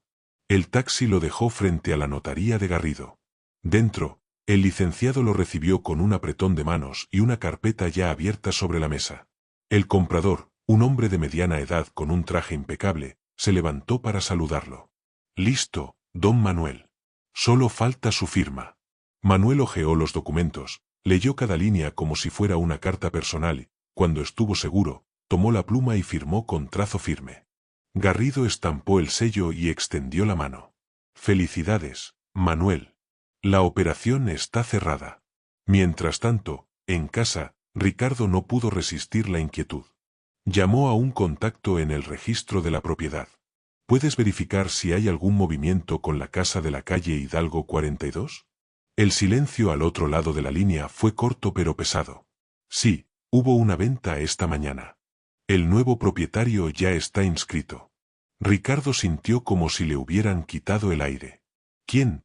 El taxi lo dejó frente a la notaría de Garrido. Dentro, el licenciado lo recibió con un apretón de manos y una carpeta ya abierta sobre la mesa. El comprador, un hombre de mediana edad con un traje impecable, se levantó para saludarlo. Listo, don Manuel. Solo falta su firma. Manuel hojeó los documentos, leyó cada línea como si fuera una carta personal y, cuando estuvo seguro, tomó la pluma y firmó con trazo firme. Garrido estampó el sello y extendió la mano. Felicidades, Manuel. La operación está cerrada. Mientras tanto, en casa, Ricardo no pudo resistir la inquietud. Llamó a un contacto en el registro de la propiedad. ¿Puedes verificar si hay algún movimiento con la casa de la calle Hidalgo 42? El silencio al otro lado de la línea fue corto pero pesado. Sí, hubo una venta esta mañana. El nuevo propietario ya está inscrito. Ricardo sintió como si le hubieran quitado el aire. ¿Quién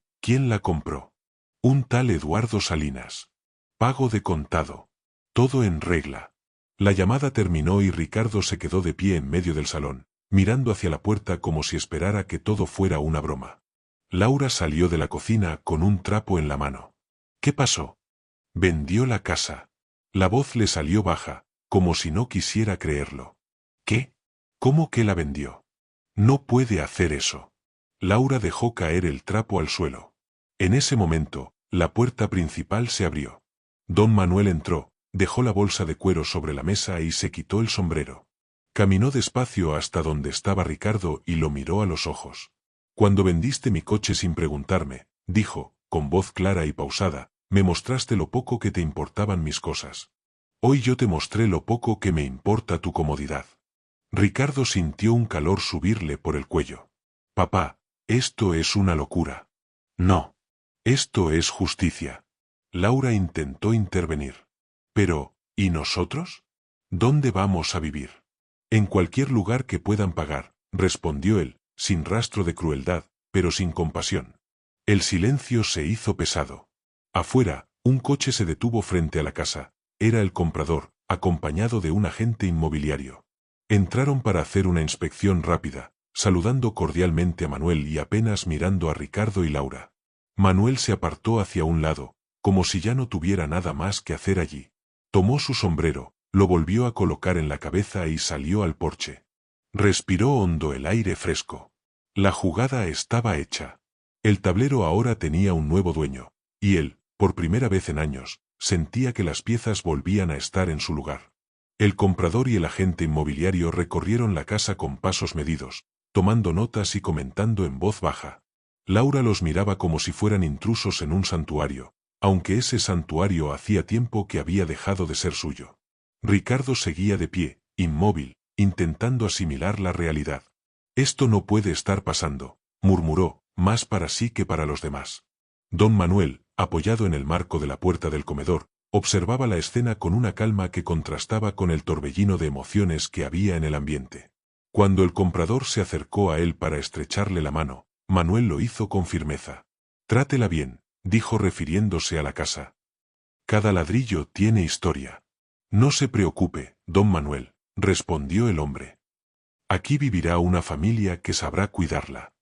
la compró? Un tal Eduardo Salinas. Pago de contado. Todo en regla. La llamada terminó y Ricardo se quedó de pie en medio del salón, mirando hacia la puerta como si esperara que todo fuera una broma. Laura salió de la cocina con un trapo en la mano. ¿Qué pasó? Vendió la casa. La voz le salió baja, como si no quisiera creerlo. ¿Qué? ¿Cómo que la vendió? No puede hacer eso. Laura dejó caer el trapo al suelo. En ese momento, la puerta principal se abrió. Don Manuel entró, dejó la bolsa de cuero sobre la mesa y se quitó el sombrero. Caminó despacio hasta donde estaba Ricardo y lo miró a los ojos. Cuando vendiste mi coche sin preguntarme, dijo, con voz clara y pausada, me mostraste lo poco que te importaban mis cosas. Hoy yo te mostré lo poco que me importa tu comodidad. Ricardo sintió un calor subirle por el cuello. Papá, esto es una locura. No. Esto es justicia. Laura intentó intervenir. Pero, ¿y nosotros? ¿Dónde vamos a vivir? En cualquier lugar que puedan pagar, respondió él, sin rastro de crueldad, pero sin compasión. El silencio se hizo pesado. Afuera, un coche se detuvo frente a la casa. Era el comprador, acompañado de un agente inmobiliario. Entraron para hacer una inspección rápida, saludando cordialmente a Manuel y apenas mirando a Ricardo y Laura. Manuel se apartó hacia un lado, como si ya no tuviera nada más que hacer allí. Tomó su sombrero, lo volvió a colocar en la cabeza y salió al porche. Respiró hondo el aire fresco. La jugada estaba hecha. El tablero ahora tenía un nuevo dueño, y él, por primera vez en años, sentía que las piezas volvían a estar en su lugar. El comprador y el agente inmobiliario recorrieron la casa con pasos medidos, tomando notas y comentando en voz baja. Laura los miraba como si fueran intrusos en un santuario, aunque ese santuario hacía tiempo que había dejado de ser suyo. Ricardo seguía de pie, inmóvil, intentando asimilar la realidad. «Esto no puede estar pasando», murmuró, más para sí que para los demás. Don Manuel, apoyado en el marco de la puerta del comedor, observaba la escena con una calma que contrastaba con el torbellino de emociones que había en el ambiente. Cuando el comprador se acercó a él para estrecharle la mano, Manuel lo hizo con firmeza. «Trátela bien», dijo refiriéndose a la casa. «Cada ladrillo tiene historia». «No se preocupe, don Manuel», respondió el hombre. «Aquí vivirá una familia que sabrá cuidarla».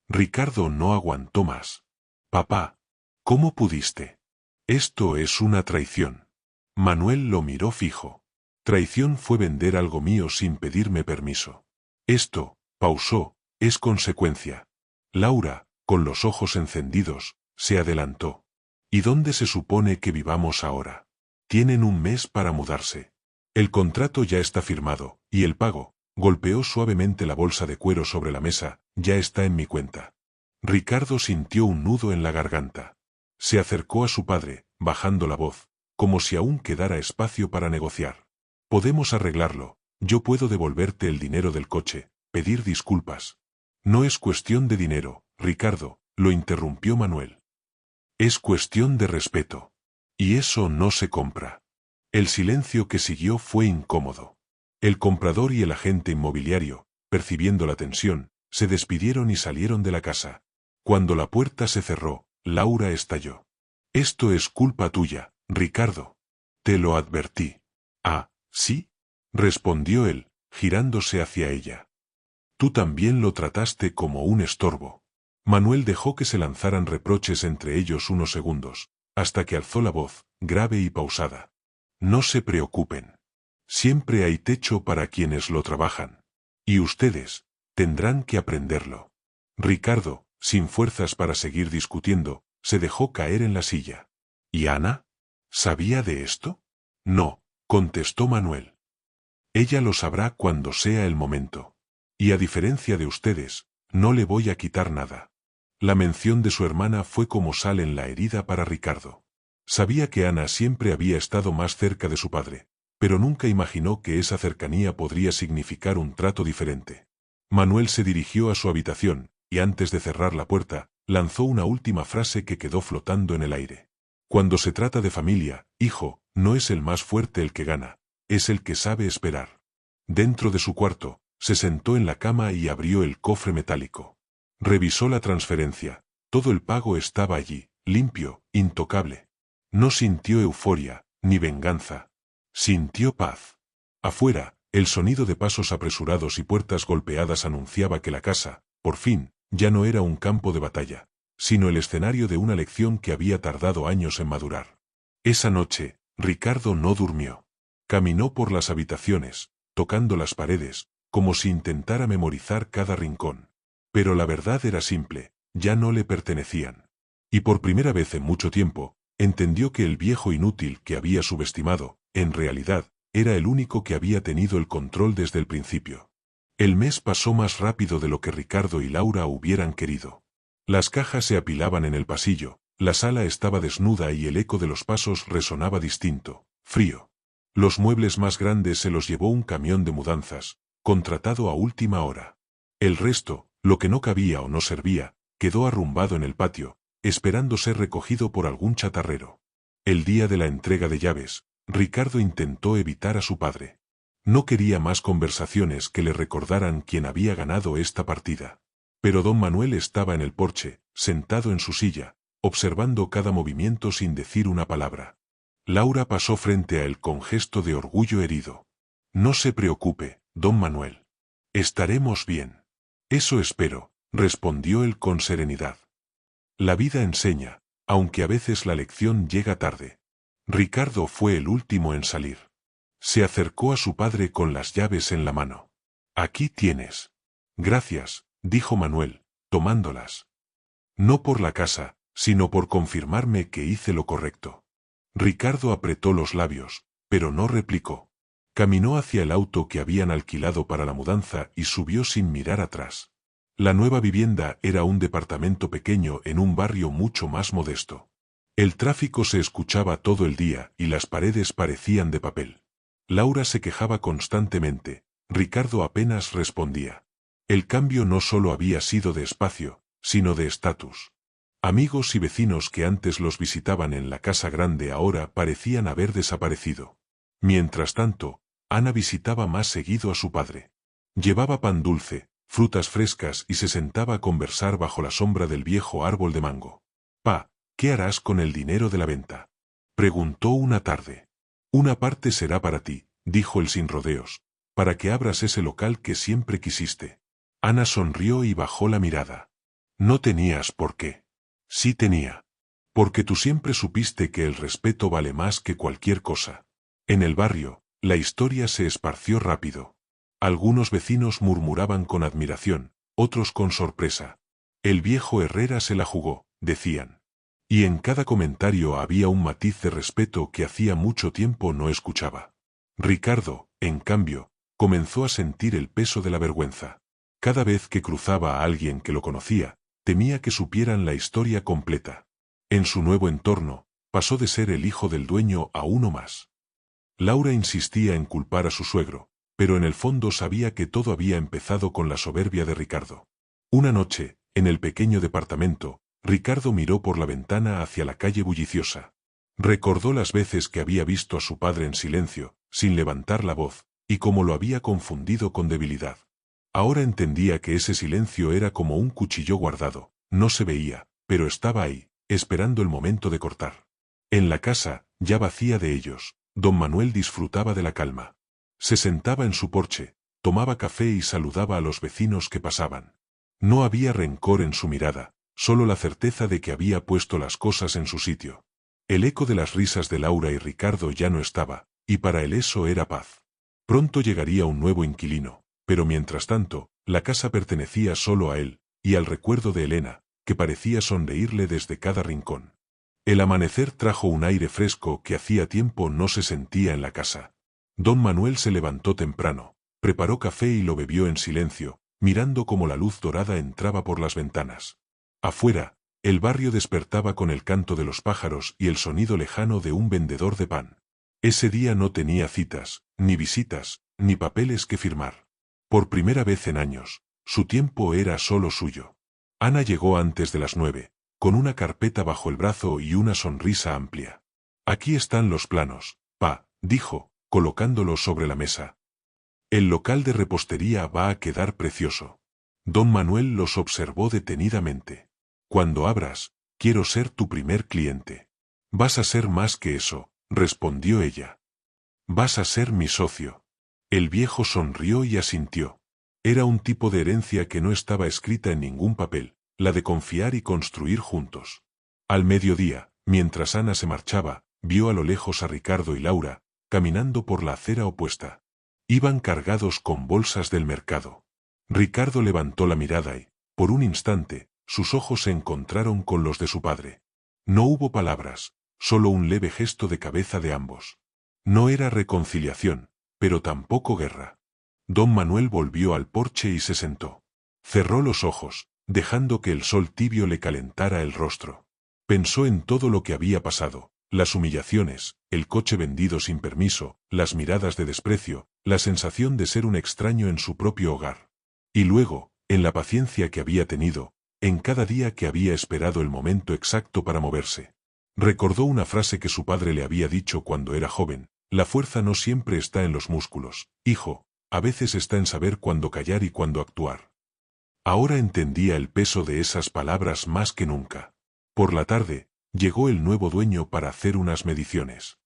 Ricardo no aguantó más. «Papá, ¿cómo pudiste? Esto es una traición». Manuel lo miró fijo. «Traición fue vender algo mío sin pedirme permiso. Esto», pausó, «es consecuencia». Laura, con los ojos encendidos, se adelantó. «¿Y dónde se supone que vivamos ahora? Tienen un mes para mudarse. El contrato ya está firmado, y el pago», golpeó suavemente la bolsa de cuero sobre la mesa, «ya está en mi cuenta». Ricardo sintió un nudo en la garganta. Se acercó a su padre, bajando la voz, como si aún quedara espacio para negociar. «Podemos arreglarlo, yo puedo devolverte el dinero del coche, pedir disculpas». «No es cuestión de dinero, Ricardo», lo interrumpió Manuel. «Es cuestión de respeto. Y eso no se compra». El silencio que siguió fue incómodo. El comprador y el agente inmobiliario, percibiendo la tensión, se despidieron y salieron de la casa. Cuando la puerta se cerró, Laura estalló. «Esto es culpa tuya, Ricardo. Te lo advertí». «Ah, ¿sí?», respondió él, girándose hacia ella. «Tú también lo trataste como un estorbo». Manuel dejó que se lanzaran reproches entre ellos unos segundos, hasta que alzó la voz, grave y pausada. «No se preocupen. Siempre hay techo para quienes lo trabajan. Y ustedes tendrán que aprenderlo». Ricardo, sin fuerzas para seguir discutiendo, se dejó caer en la silla. «¿Y Ana? ¿Sabía de esto?». «No», contestó Manuel. «Ella lo sabrá cuando sea el momento. Y a diferencia de ustedes, no le voy a quitar nada». La mención de su hermana fue como sal en la herida para Ricardo. Sabía que Ana siempre había estado más cerca de su padre, pero nunca imaginó que esa cercanía podría significar un trato diferente. Manuel se dirigió a su habitación, y antes de cerrar la puerta, lanzó una última frase que quedó flotando en el aire. «Cuando se trata de familia, hijo, no es el más fuerte el que gana, es el que sabe esperar». Dentro de su cuarto, se sentó en la cama y abrió el cofre metálico. Revisó la transferencia. Todo el pago estaba allí, limpio, intocable. No sintió euforia, ni venganza. Sintió paz. Afuera, el sonido de pasos apresurados y puertas golpeadas anunciaba que la casa, por fin, ya no era un campo de batalla, sino el escenario de una lección que había tardado años en madurar. Esa noche, Ricardo no durmió. Caminó por las habitaciones, tocando las paredes, como si intentara memorizar cada rincón. Pero la verdad era simple, ya no le pertenecían. Y por primera vez en mucho tiempo, entendió que el viejo inútil que había subestimado, en realidad, era el único que había tenido el control desde el principio. El mes pasó más rápido de lo que Ricardo y Laura hubieran querido. Las cajas se apilaban en el pasillo, la sala estaba desnuda y el eco de los pasos resonaba distinto, frío. Los muebles más grandes se los llevó un camión de mudanzas, contratado a última hora. El resto, lo que no cabía o no servía, quedó arrumbado en el patio, esperando ser recogido por algún chatarrero. El día de la entrega de llaves, Ricardo intentó evitar a su padre. No quería más conversaciones que le recordaran quién había ganado esta partida. Pero don Manuel estaba en el porche, sentado en su silla, observando cada movimiento sin decir una palabra. Laura pasó frente a él con gesto de orgullo herido. No se preocupe, don Manuel. Estaremos bien. Eso espero, respondió él con serenidad. La vida enseña, aunque a veces la lección llega tarde. Ricardo fue el último en salir. Se acercó a su padre con las llaves en la mano. Aquí tienes. Gracias, dijo Manuel, tomándolas. No por la casa, sino por confirmarme que hice lo correcto. Ricardo apretó los labios, pero no replicó. Caminó hacia el auto que habían alquilado para la mudanza y subió sin mirar atrás. La nueva vivienda era un departamento pequeño en un barrio mucho más modesto. El tráfico se escuchaba todo el día y las paredes parecían de papel. Laura se quejaba constantemente, Ricardo apenas respondía. El cambio no solo había sido de espacio, sino de estatus. Amigos y vecinos que antes los visitaban en la casa grande ahora parecían haber desaparecido. Mientras tanto, Ana visitaba más seguido a su padre. Llevaba pan dulce, frutas frescas y se sentaba a conversar bajo la sombra del viejo árbol de mango. «Pa, ¿qué harás con el dinero de la venta?», preguntó una tarde. «Una parte será para ti», dijo él sin rodeos, «para que abras ese local que siempre quisiste». Ana sonrió y bajó la mirada. «No tenías por qué». «Sí tenía. Porque tú siempre supiste que el respeto vale más que cualquier cosa». En el barrio, la historia se esparció rápido. Algunos vecinos murmuraban con admiración, otros con sorpresa. «El viejo Herrera se la jugó», decían. Y en cada comentario había un matiz de respeto que hacía mucho tiempo no escuchaba. Ricardo, en cambio, comenzó a sentir el peso de la vergüenza. Cada vez que cruzaba a alguien que lo conocía, temía que supieran la historia completa. En su nuevo entorno, pasó de ser el hijo del dueño a uno más. Laura insistía en culpar a su suegro, pero en el fondo sabía que todo había empezado con la soberbia de Ricardo. Una noche, en el pequeño departamento, Ricardo miró por la ventana hacia la calle bulliciosa. Recordó las veces que había visto a su padre en silencio, sin levantar la voz, y cómo lo había confundido con debilidad. Ahora entendía que ese silencio era como un cuchillo guardado, no se veía, pero estaba ahí, esperando el momento de cortar. En la casa, ya vacía de ellos, don Manuel disfrutaba de la calma. Se sentaba en su porche, tomaba café y saludaba a los vecinos que pasaban. No había rencor en su mirada, solo la certeza de que había puesto las cosas en su sitio. El eco de las risas de Laura y Ricardo ya no estaba, y para él eso era paz. Pronto llegaría un nuevo inquilino, pero mientras tanto, la casa pertenecía solo a él, y al recuerdo de Elena, que parecía sonreírle desde cada rincón. El amanecer trajo un aire fresco que hacía tiempo no se sentía en la casa. Don Manuel se levantó temprano, preparó café y lo bebió en silencio, mirando cómo la luz dorada entraba por las ventanas. Afuera, el barrio despertaba con el canto de los pájaros y el sonido lejano de un vendedor de pan. Ese día no tenía citas, ni visitas, ni papeles que firmar. Por primera vez en años, su tiempo era solo suyo. Ana llegó antes de las 9, con una carpeta bajo el brazo y una sonrisa amplia. «Aquí están los planos, pa», dijo, colocándolos sobre la mesa. «El local de repostería va a quedar precioso». Don Manuel los observó detenidamente. «Cuando abras, quiero ser tu primer cliente». «Vas a ser más que eso», respondió ella. «Vas a ser mi socio». El viejo sonrió y asintió. Era un tipo de herencia que no estaba escrita en ningún papel, la de confiar y construir juntos. Al mediodía, mientras Ana se marchaba, vio a lo lejos a Ricardo y Laura, caminando por la acera opuesta. Iban cargados con bolsas del mercado. Ricardo levantó la mirada y, por un instante, sus ojos se encontraron con los de su padre. No hubo palabras, solo un leve gesto de cabeza de ambos. No era reconciliación, pero tampoco guerra. Don Manuel volvió al porche y se sentó. Cerró los ojos, dejando que el sol tibio le calentara el rostro. Pensó en todo lo que había pasado, las humillaciones, el coche vendido sin permiso, las miradas de desprecio, la sensación de ser un extraño en su propio hogar. Y luego, en la paciencia que había tenido, en cada día que había esperado el momento exacto para moverse. Recordó una frase que su padre le había dicho cuando era joven: la fuerza no siempre está en los músculos, hijo, a veces está en saber cuándo callar y cuándo actuar. Ahora entendía el peso de esas palabras más que nunca. Por la tarde, llegó el nuevo dueño para hacer unas mediciones.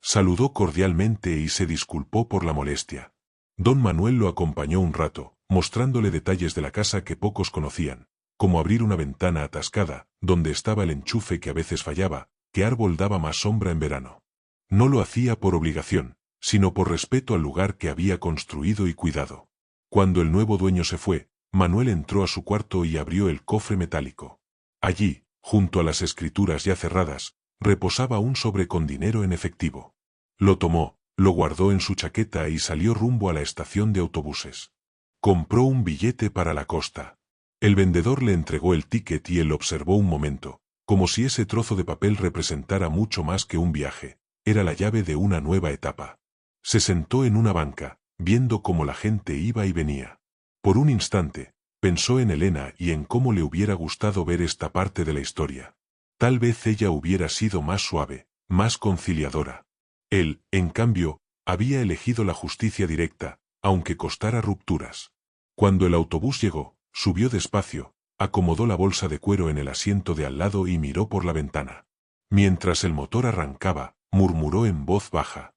Saludó cordialmente y se disculpó por la molestia. Don Manuel lo acompañó un rato, mostrándole detalles de la casa que pocos conocían, como abrir una ventana atascada, donde estaba el enchufe que a veces fallaba, qué árbol daba más sombra en verano. No lo hacía por obligación, sino por respeto al lugar que había construido y cuidado. Cuando el nuevo dueño se fue, Manuel entró a su cuarto y abrió el cofre metálico. Allí, junto a las escrituras ya cerradas, reposaba un sobre con dinero en efectivo. Lo tomó, lo guardó en su chaqueta y salió rumbo a la estación de autobuses. Compró un billete para la costa. El vendedor le entregó el ticket y él observó un momento, como si ese trozo de papel representara mucho más que un viaje, era la llave de una nueva etapa. Se sentó en una banca, viendo cómo la gente iba y venía. Por un instante, pensó en Elena y en cómo le hubiera gustado ver esta parte de la historia. Tal vez ella hubiera sido más suave, más conciliadora. Él, en cambio, había elegido la justicia directa, aunque costara rupturas. Cuando el autobús llegó, subió despacio, acomodó la bolsa de cuero en el asiento de al lado y miró por la ventana. Mientras el motor arrancaba, murmuró en voz baja: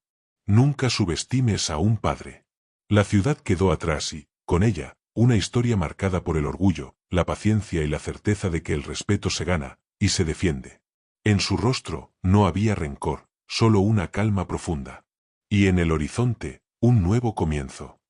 «Nunca subestimes a un padre». La ciudad quedó atrás y, con ella, una historia marcada por el orgullo, la paciencia y la certeza de que el respeto se gana y se defiende. En su rostro no había rencor, solo una calma profunda. Y en el horizonte, un nuevo comienzo.